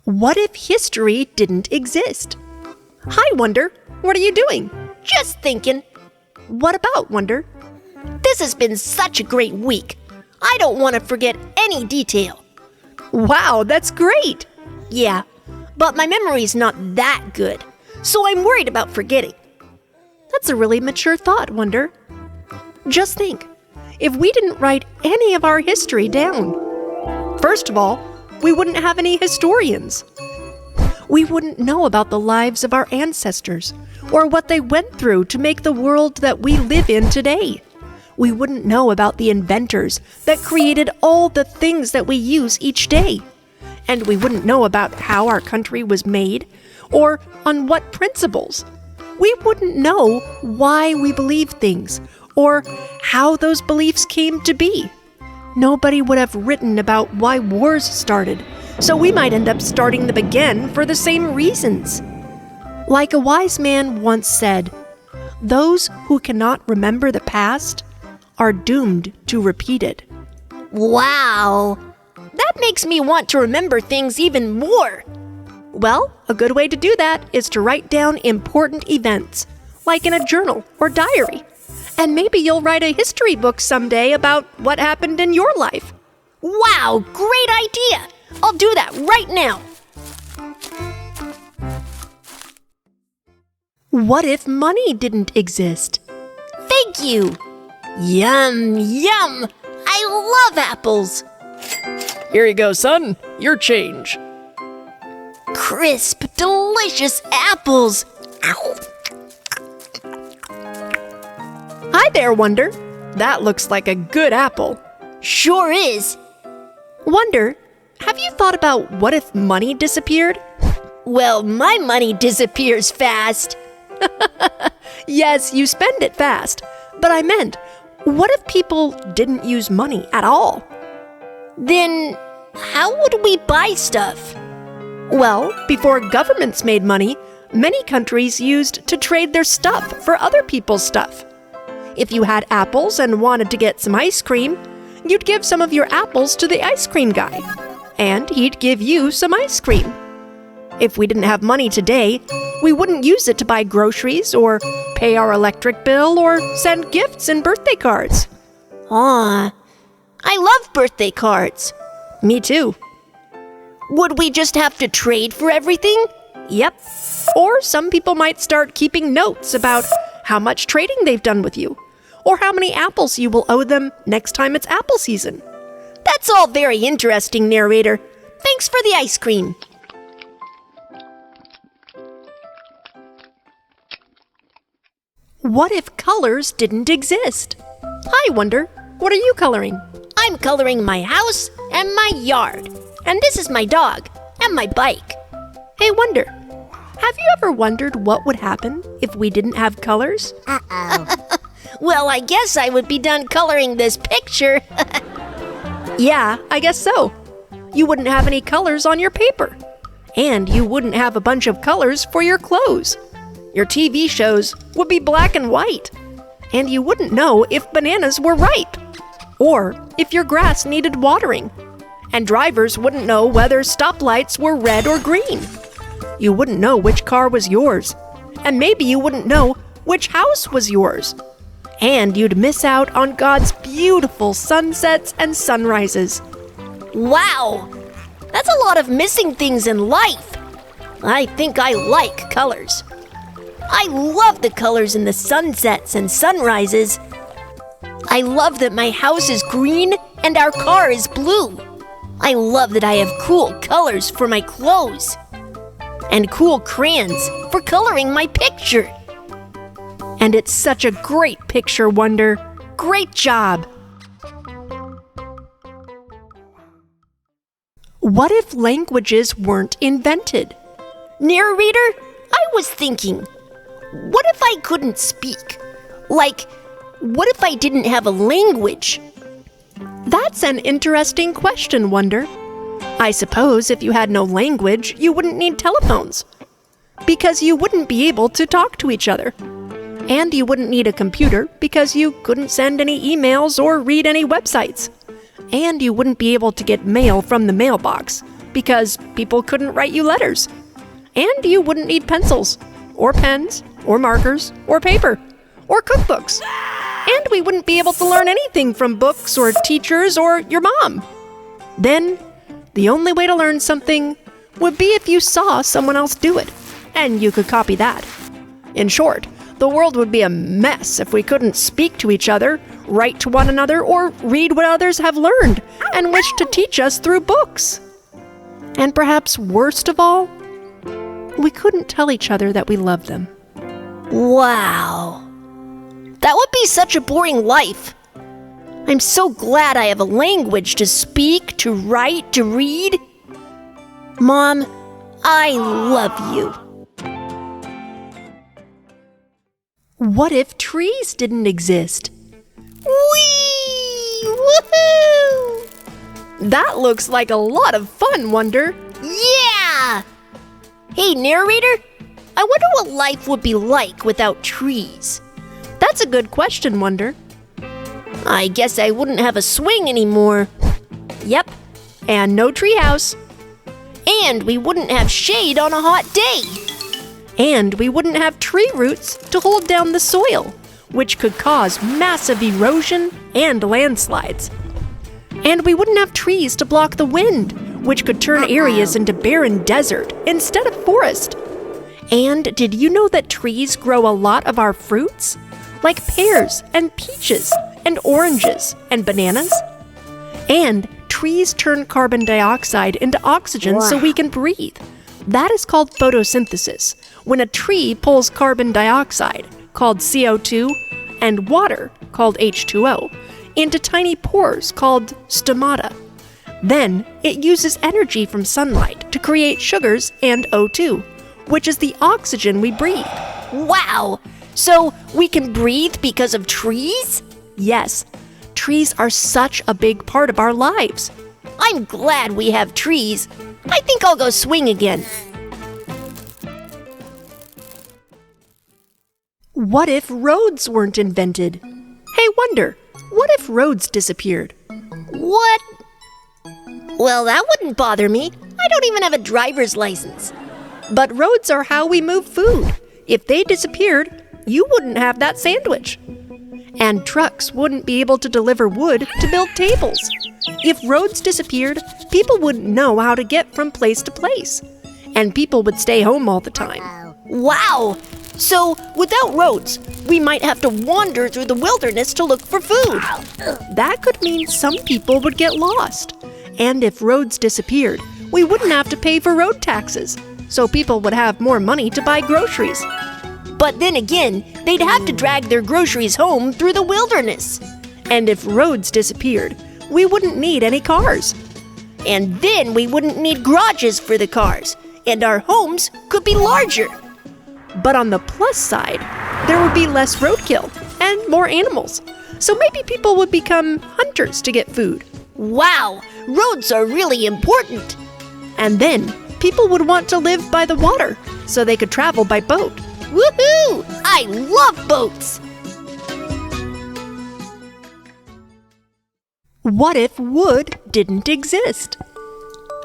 What if history didn't exist? Hi, Wonder. What are you doing? Just thinking. What about, Wonder? This has been such a great week. I don't want to forget any detail. Wow, that's great. Yeah, but my memory's not that good, so I'm worried about forgetting. That's a really mature thought, Wonder. Just think, if we didn't write any of our history down, first of all, we wouldn't have any historians. We wouldn't know about the lives of our ancestors or what they went through to make the world that we live in today. We wouldn't know about the inventors that created all the things that we use each day. And we wouldn't know about how our country was made or on what principles. We wouldn't know why we believe things or how those beliefs came to be. Nobody would have written about why wars started, so we might end up starting them again for the same reasons. Like a wise man once said, "Those who cannot remember the past are doomed to repeat it." Wow! That makes me want to remember things even more. Well, a good way to do that is to write down important events, like in a journal or diary. And maybe you'll write a history book someday about what happened in your life. Wow, great idea! I'll do that right now. What if money didn't exist? Thank you! Yum, yum! I love apples! Here you go, son. Your change. Crisp, delicious apples! Ow. Hi there, Wonder. That looks like a good apple. Sure is. Wonder, have you thought about what if money disappeared? Well, my money disappears fast. Yes, you spend it fast. But I meant, what if people didn't use money at all? Then, how would we buy stuff? Well, before governments made money, many countries used to trade their stuff for other people's stuff. If you had apples and wanted to get some ice cream, you'd give some of your apples to the ice cream guy, and he'd give you some ice cream. If we didn't have money today, we wouldn't use it to buy groceries or pay our electric bill or send gifts and birthday cards. Aw, I love birthday cards. Me too. Would we just have to trade for everything? Yep. Or some people might start keeping notes about how much trading they've done with you, or how many apples you will owe them next time it's apple season. That's all very interesting, narrator. Thanks for the ice cream. What if colors didn't exist? Hi, Wonder. What are you coloring? I'm coloring my house and my yard. And this is my dog and my bike. Hey, Wonder. Have you ever wondered what would happen if we didn't have colors? Well, I guess I would be done coloring this picture. Yeah, I guess so. You wouldn't have any colors on your paper. And you wouldn't have a bunch of colors for your clothes. Your TV shows would be black and white. And you wouldn't know if bananas were ripe. Or if your grass needed watering. And drivers wouldn't know whether stoplights were red or green. You wouldn't know which car was yours. And maybe you wouldn't know which house was yours. And you'd miss out on God's beautiful sunsets and sunrises. Wow! That's a lot of missing things in life. I think I like colors. I love the colors in the sunsets and sunrises. I love that my house is green and our car is blue. I love that I have cool colors for my clothes. And cool crayons for coloring my picture. And it's such a great picture, Wonder. Great job! What if languages weren't invented? Narrator, I was thinking, what if I couldn't speak? Like, what if I didn't have a language? That's an interesting question, Wonder. I suppose if you had no language, you wouldn't need telephones. Because you wouldn't be able to talk to each other. And you wouldn't need a computer because you couldn't send any emails or read any websites. And you wouldn't be able to get mail from the mailbox because people couldn't write you letters. And you wouldn't need pencils, or pens, or markers, or paper, or cookbooks. And we wouldn't be able to learn anything from books or teachers or your mom. Then, the only way to learn something would be if you saw someone else do it, and you could copy that. In short, the world would be a mess if we couldn't speak to each other, write to one another, or read what others have learned and wish to teach us through books. And perhaps worst of all, we couldn't tell each other that we love them. Wow. That would be such a boring life. I'm so glad I have a language to speak, to write, to read. Mom, I love you. What if trees didn't exist? Whee! Woohoo! That looks like a lot of fun, Wonder. Yeah! Hey, narrator, I wonder what life would be like without trees. That's a good question, Wonder. I guess I wouldn't have a swing anymore. Yep, and no treehouse. And we wouldn't have shade on a hot day. And we wouldn't have tree roots to hold down the soil, which could cause massive erosion and landslides. And we wouldn't have trees to block the wind, which could turn areas into barren desert instead of forest. And did you know that trees grow a lot of our fruits? Like pears and peaches and oranges and bananas? And trees turn carbon dioxide into oxygen so we can breathe. That is called photosynthesis, when a tree pulls carbon dioxide, called CO2, and water, called H2O, into tiny pores called stomata. Then, it uses energy from sunlight to create sugars and O2, which is the oxygen we breathe. Wow! So we can breathe because of trees? Yes, trees are such a big part of our lives. I'm glad we have trees. I think I'll go swing again. What if roads weren't invented? Hey, Wonder, what if roads disappeared? What? Well, that wouldn't bother me. I don't even have a driver's license. But roads are how we move food. If they disappeared, you wouldn't have that sandwich. And trucks wouldn't be able to deliver wood to build tables. If roads disappeared, people wouldn't know how to get from place to place. And people would stay home all the time. Wow! So, without roads, we might have to wander through the wilderness to look for food. That could mean some people would get lost. And if roads disappeared, we wouldn't have to pay for road taxes. So people would have more money to buy groceries. But then again, they'd have to drag their groceries home through the wilderness. And if roads disappeared, we wouldn't need any cars. And then we wouldn't need garages for the cars. And our homes could be larger. But on the plus side, there would be less roadkill and more animals. So maybe people would become hunters to get food. Wow, roads are really important. And then people would want to live by the water so they could travel by boat. Woohoo! I love boats! What if wood didn't exist?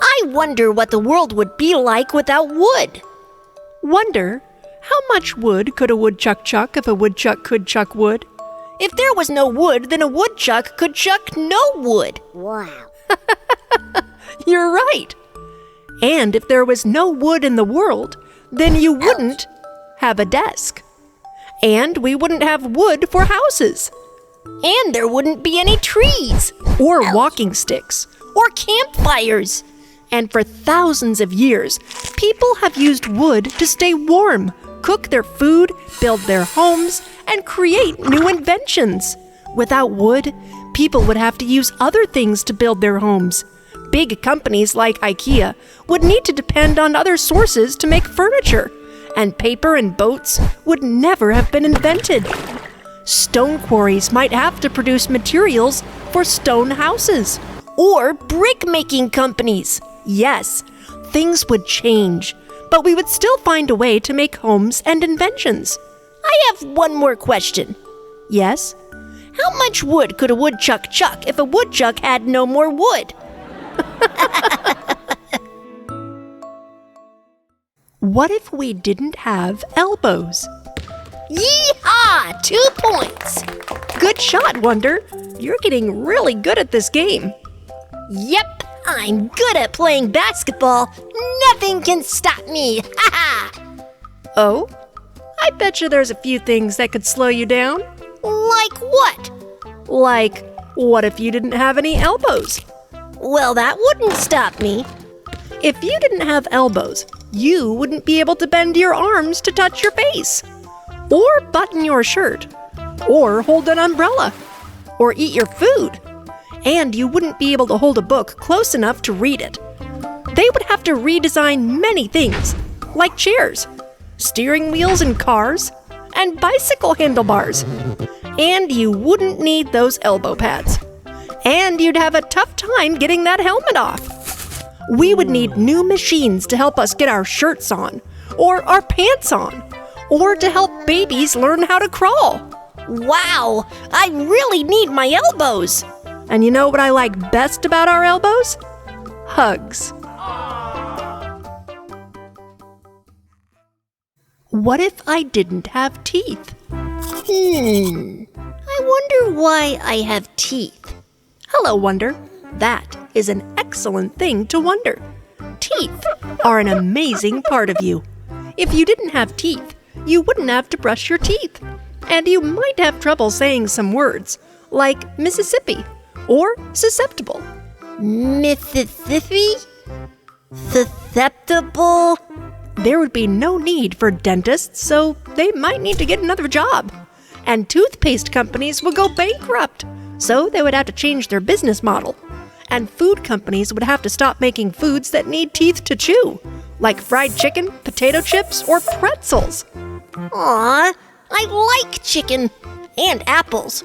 I wonder what the world would be like without wood. Wonder, how much wood could a woodchuck chuck if a woodchuck could chuck wood? If there was no wood, then a woodchuck could chuck no wood. Wow. You're right. And if there was no wood in the world, then you wouldn't have a desk. And we wouldn't have wood for houses. And there wouldn't be any trees. Or walking sticks. Or campfires. And for thousands of years, people have used wood to stay warm, cook their food, build their homes, and create new inventions. Without wood, people would have to use other things to build their homes. Big companies like IKEA would need to depend on other sources to make furniture, and paper and boats would never have been invented. Stone quarries might have to produce materials for stone houses. Or brick-making companies. Yes, things would change, but we would still find a way to make homes and inventions. I have one more question. Yes? How much wood could a woodchuck chuck if a woodchuck had no more wood? What if we didn't have elbows? Yee-haw! 2 points. Good shot, Wonder. You're getting really good at this game. Yep, I'm good at playing basketball. Nothing can stop me. Ha-ha! Oh? I bet you there's a few things that could slow you down. Like what? Like, what if you didn't have any elbows? Well, that wouldn't stop me. If you didn't have elbows, you wouldn't be able to bend your arms to touch your face, or button your shirt, or hold an umbrella, or eat your food. And you wouldn't be able to hold a book close enough to read it. They would have to redesign many things, like chairs, steering wheels in cars, and bicycle handlebars. And you wouldn't need those elbow pads. And you'd have a tough time getting that helmet off. We would need new machines to help us get our shirts on, or our pants on, or to help babies learn how to crawl. Wow, I really need my elbows. And you know what I like best about our elbows? Hugs. What if I didn't have teeth? I wonder why I have teeth. Hello, Wonder. That is an excellent thing to wonder. Teeth are an amazing part of you. If you didn't have teeth, you wouldn't have to brush your teeth. And you might have trouble saying some words, like Mississippi or susceptible. Mississippi? Susceptible? There would be no need for dentists, so they might need to get another job. And toothpaste companies would go bankrupt, so they would have to change their business model. And food companies would have to stop making foods that need teeth to chew, like fried chicken, potato chips, or pretzels. Aw, I like chicken and apples.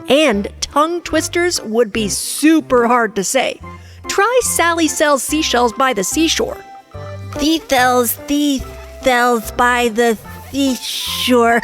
And tongue twisters would be super hard to say. Try Sally sells seashells by the seashore. Seashells by the seashore.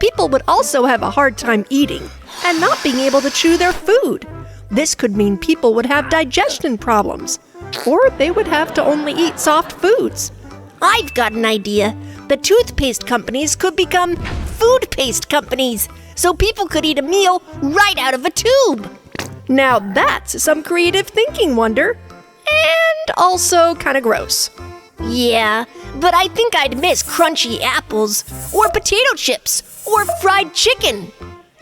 People would also have a hard time eating and not being able to chew their food. This could mean people would have digestion problems, or they would have to only eat soft foods. I've got an idea. The toothpaste companies could become food paste companies, so people could eat a meal right out of a tube. Now that's some creative thinking, Wonder. And also kind of gross. Yeah, but I think I'd miss crunchy apples, or potato chips, or fried chicken.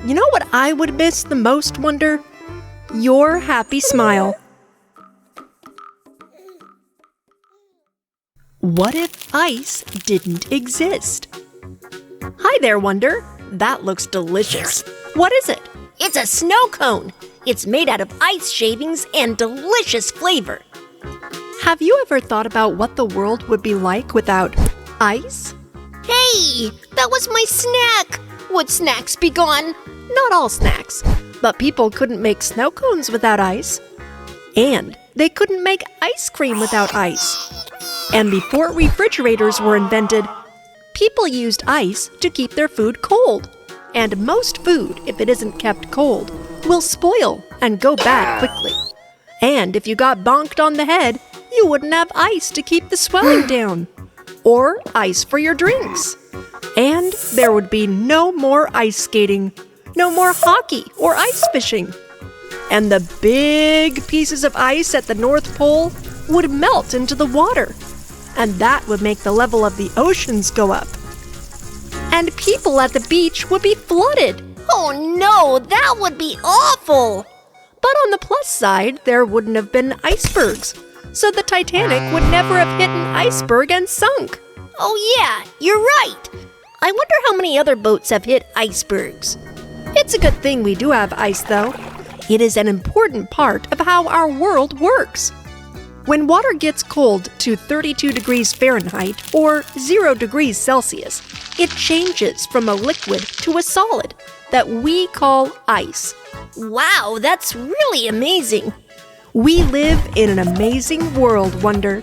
You know what I would miss the most, Wonder? Your happy smile. What if ice didn't exist? Hi there, Wonder. That looks delicious. What is it? It's a snow cone. It's made out of ice shavings and delicious flavor. Have you ever thought about what the world would be like without ice? Hey, that was my snack. Would snacks be gone? Not all snacks, but people couldn't make snow cones without ice. And they couldn't make ice cream without ice. And before refrigerators were invented, people used ice to keep their food cold. And most food, if it isn't kept cold, will spoil and go bad quickly. And if you got bonked on the head, you wouldn't have ice to keep the swelling down, or ice for your drinks. And there would be no more ice skating, no more hockey or ice fishing. And the big pieces of ice at the North Pole would melt into the water, and that would make the level of the oceans go up. And people at the beach would be flooded. Oh no, that would be awful! But on the plus side, there wouldn't have been icebergs, so the Titanic would never have hit an iceberg and sunk. Oh yeah, you're right. I wonder how many other boats have hit icebergs. It's a good thing we do have ice, though. It is an important part of how our world works. When water gets cold to 32 degrees Fahrenheit or 0 degrees Celsius, it changes from a liquid to a solid that we call ice. Wow, that's really amazing. We live in an amazing world, Wonder.